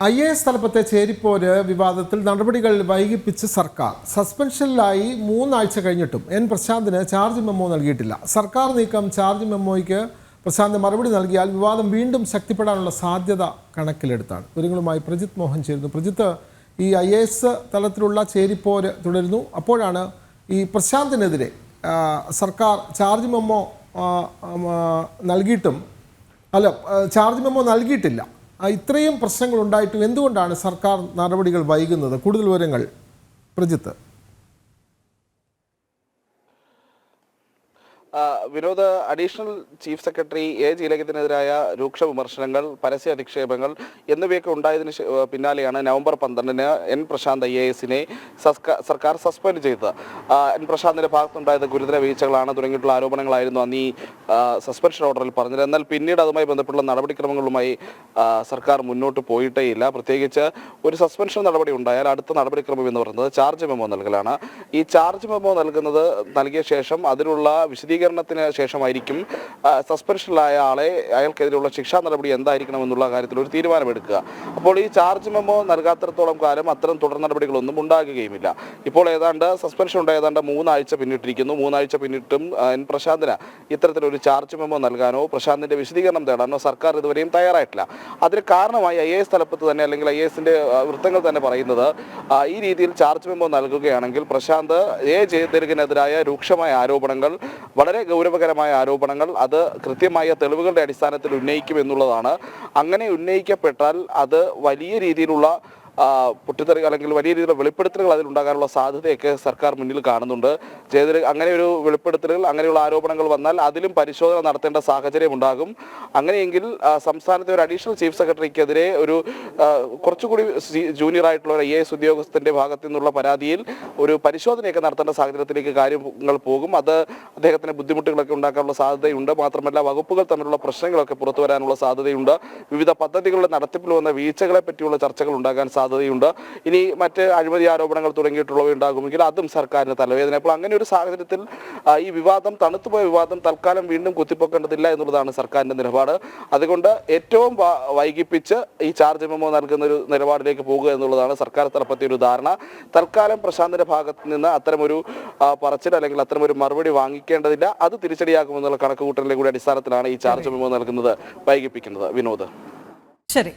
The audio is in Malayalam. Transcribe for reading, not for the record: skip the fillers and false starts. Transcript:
IAS തലപ്പത്തെ ചേരിപ്പോര് വിവാദത്തിൽ നടപടികൾ വൈകിപ്പിച്ച് സർക്കാർ. സസ്പെൻഷനിലായി 3 ആഴ്ച കഴിഞ്ഞിട്ടും N പ്രശാന്തിന് ചാർജ് മെമ്മോ നൽകിയിട്ടില്ല. സർക്കാർ നീക്കം ചാർജ് മെമ്മോയ്ക്ക് പ്രശാന്ത് മറുപടി നൽകിയാൽ വിവാദം വീണ്ടും ശക്തിപ്പെടാനുള്ള സാധ്യത കണക്കിലെടുത്താണ്. വിവരങ്ങളുമായി പ്രജിത്ത് മോഹൻ ചേരുന്നു. പ്രജിത്ത്, ഈ IAS തലത്തിലുള്ള ചേരിപ്പോര് തുടരുന്നു. അപ്പോഴാണ് ഈ പ്രശാന്തിനെതിരെ സർക്കാർ ചാർജ് മെമ്മോ ചാർജ് മെമ്മോ നൽകിയിട്ടില്ല. ഇത്രയും പ്രശ്നങ്ങൾ ഉണ്ടായിട്ടും എന്തുകൊണ്ടാണ് സർക്കാർ നടപടികൾ വൈകുന്നത്? കൂടുതൽ വിവരങ്ങൾ Prajith. Vinod, additional chief secretary ജയലളിതനെതിരായ രൂക്ഷ വിമർശനങ്ങൾ, പരസ്യ അധിക്ഷേപങ്ങൾ എന്നിവയൊക്കെ ഉണ്ടായതിന് പിന്നാലെയാണ് നവംബർ 12-ന് N പ്രശാന്ത് IASനെ സർക്കാർ സസ്പെൻഡ് ചെയ്തത്. N പ്രശാന്തിന്റെ ഭാഗത്തുണ്ടായത് ഗുരുതര വീഴ്ചകളാണ് തുടങ്ങിയിട്ടുള്ള ആരോപണങ്ങളായിരുന്നു അന്ന് ഈ സസ്പെൻഷൻ ഓർഡറിൽ പറഞ്ഞത്. എന്നാൽ പിന്നീട് അതുമായി ബന്ധപ്പെട്ടുള്ള നടപടിക്രമങ്ങളുമായി സർക്കാർ മുന്നോട്ട് പോയിട്ടേയില്ല. പ്രത്യേകിച്ച് ഒരു സസ്പെൻഷൻ നടപടി ഉണ്ടായാൽ അടുത്ത നടപടിക്രമം എന്ന് പറയുന്നത് ചാർജ് മെമ്മോ നൽകലാണ്. ഈ ചാർജ് മെമ്മോ നൽകിയ ശേഷം അതിനുള്ള വിശദീകരണത്തിന് ശേഷമായിരിക്കും സസ്പെൻഷനിലായ അയാൾക്കെതിരെയുള്ള ശിക്ഷാ നടപടി എന്തായിരിക്കണം എന്നുള്ള കാര്യത്തിൽ ഒരു തീരുമാനമെടുക്കുക. അപ്പോൾ ഈ ചാർജ് മെമ്മോ നൽകാത്തിടത്തോളം കാലം അത്തരം തുടർ നടപടികളൊന്നും ഉണ്ടാകുകയുമില്ല. ഇപ്പോൾ സസ്പെൻഷൻ ഉണ്ടായ 3 ആഴ്ച പിന്നിട്ടിരിക്കുന്നു. 3 ആഴ്ച പിന്നിട്ടും N പ്രശാന്തിന് ഇത്തരത്തിലൊരു ചാർജ് മെമ്മോ നൽകാനോ പ്രശാന്തിന്റെ വിശദീകരണം തേടാനോ സർക്കാർ ഇതുവരെയും തയ്യാറായിട്ടില്ല. അതിന് കാരണമായി IAS തലപ്പത്ത് തന്നെ, അല്ലെങ്കിൽ IASന്റെ വൃത്തങ്ങൾ തന്നെ പറയുന്നത്, ഈ രീതിയിൽ ചാർജ് മെമ്മോ നൽകുകയാണെങ്കിൽ പ്രശാന്ത് ജയതിലകനെതിരായ രൂക്ഷമായ ആരോപണങ്ങൾ, വളരെ ഗൗരവകരമായ ആരോപണങ്ങൾ, അത് കൃത്യമായ തെളിവുകളുടെ അടിസ്ഥാനത്തിൽ ഉന്നയിക്കുമെന്നുള്ളതാണ്. അങ്ങനെ ഉന്നയിക്കപ്പെട്ടാൽ അത് വലിയ രീതിയിലുള്ള പൊട്ടിത്തെറി അല്ലെങ്കിൽ വലിയ രീതിയിലുള്ള വെളിപ്പെടുത്തലുകൾ അതിലുണ്ടാകാനുള്ള സാധ്യതയൊക്കെ സർക്കാർ മുന്നിൽ കാണുന്നുണ്ട്. അങ്ങനെ ഒരു വെളിപ്പെടുത്തലുകൾ, അങ്ങനെയുള്ള ആരോപണങ്ങൾ വന്നാൽ അതിലും പരിശോധന നടത്തേണ്ട സാഹചര്യം ഉണ്ടാകും. അങ്ങനെയെങ്കിൽ സംസ്ഥാനത്തെ ഒരു അഡീഷണൽ ചീഫ് സെക്രട്ടറിക്കെതിരെ ഒരു കുറച്ചുകൂടി ജൂനിയർ ആയിട്ടുള്ള ഒരു IAS ഉദ്യോഗസ്ഥന്റെ ഭാഗത്തു നിന്നുള്ള പരാതിയിൽ ഒരു പരിശോധനയൊക്കെ നടത്തേണ്ട സാഹചര്യത്തിലേക്ക് കാര്യങ്ങൾ പോകും. അത് അദ്ദേഹത്തിന് ബുദ്ധിമുട്ടുകളൊക്കെ ഉണ്ടാക്കാനുള്ള സാധ്യതയുണ്ട്. മാത്രമല്ല, വകുപ്പുകൾ തമ്മിലുള്ള പ്രശ്നങ്ങളൊക്കെ പുറത്തു വരാനുള്ള സാധ്യതയുണ്ട്. വിവിധ പദ്ധതികളുടെ നടത്തിപ്പിൽ വന്ന വീഴ്ചകളെ പറ്റിയുള്ള ചർച്ചകൾ ഉണ്ടാകാൻ സാധ്യതയുണ്ട്. ഇനി മറ്റ് അഴിമതി ആരോപണങ്ങൾ തുടങ്ങിയിട്ടുള്ളവ ഉണ്ടാകുമെങ്കിൽ അതും സർക്കാരിന് തലവേദന. അപ്പോൾ അങ്ങനെ ഒരു സാഹചര്യത്തിൽ ഈ വിവാദം, തണുത്തുപോയ വിവാദം തൽക്കാലം വീണ്ടും കുത്തിപ്പൊക്കേണ്ടതില്ല എന്നുള്ളതാണ് സർക്കാരിന്റെ നിലപാട്. അതുകൊണ്ട് ഏറ്റവും വൈകിപ്പിച്ച് ഈ ചാർജ് മെമ്മോ നൽകുന്ന ഒരു നിലപാടിലേക്ക് പോകുക എന്നുള്ളതാണ് സർക്കാർ തലപ്പത്തെ ഒരു ധാരണ. തൽക്കാലം പ്രശാന്തിന്റെ ഭാഗത്ത് നിന്ന് അത്തരമൊരു പറച്ചിൽ അല്ലെങ്കിൽ അത്തരമൊരു മറുപടി വാങ്ങിക്കേണ്ടതില്ല. അത് തിരിച്ചടിയാക്കുമെന്നുള്ള കണക്കുകൂട്ടലിന്റെ കൂടി അടിസ്ഥാനത്തിലാണ് ഈ ചാർജ് മെമ്മോ നൽകുന്നത് വൈകിപ്പിക്കുന്നത്. വിനോദ്, ശരി.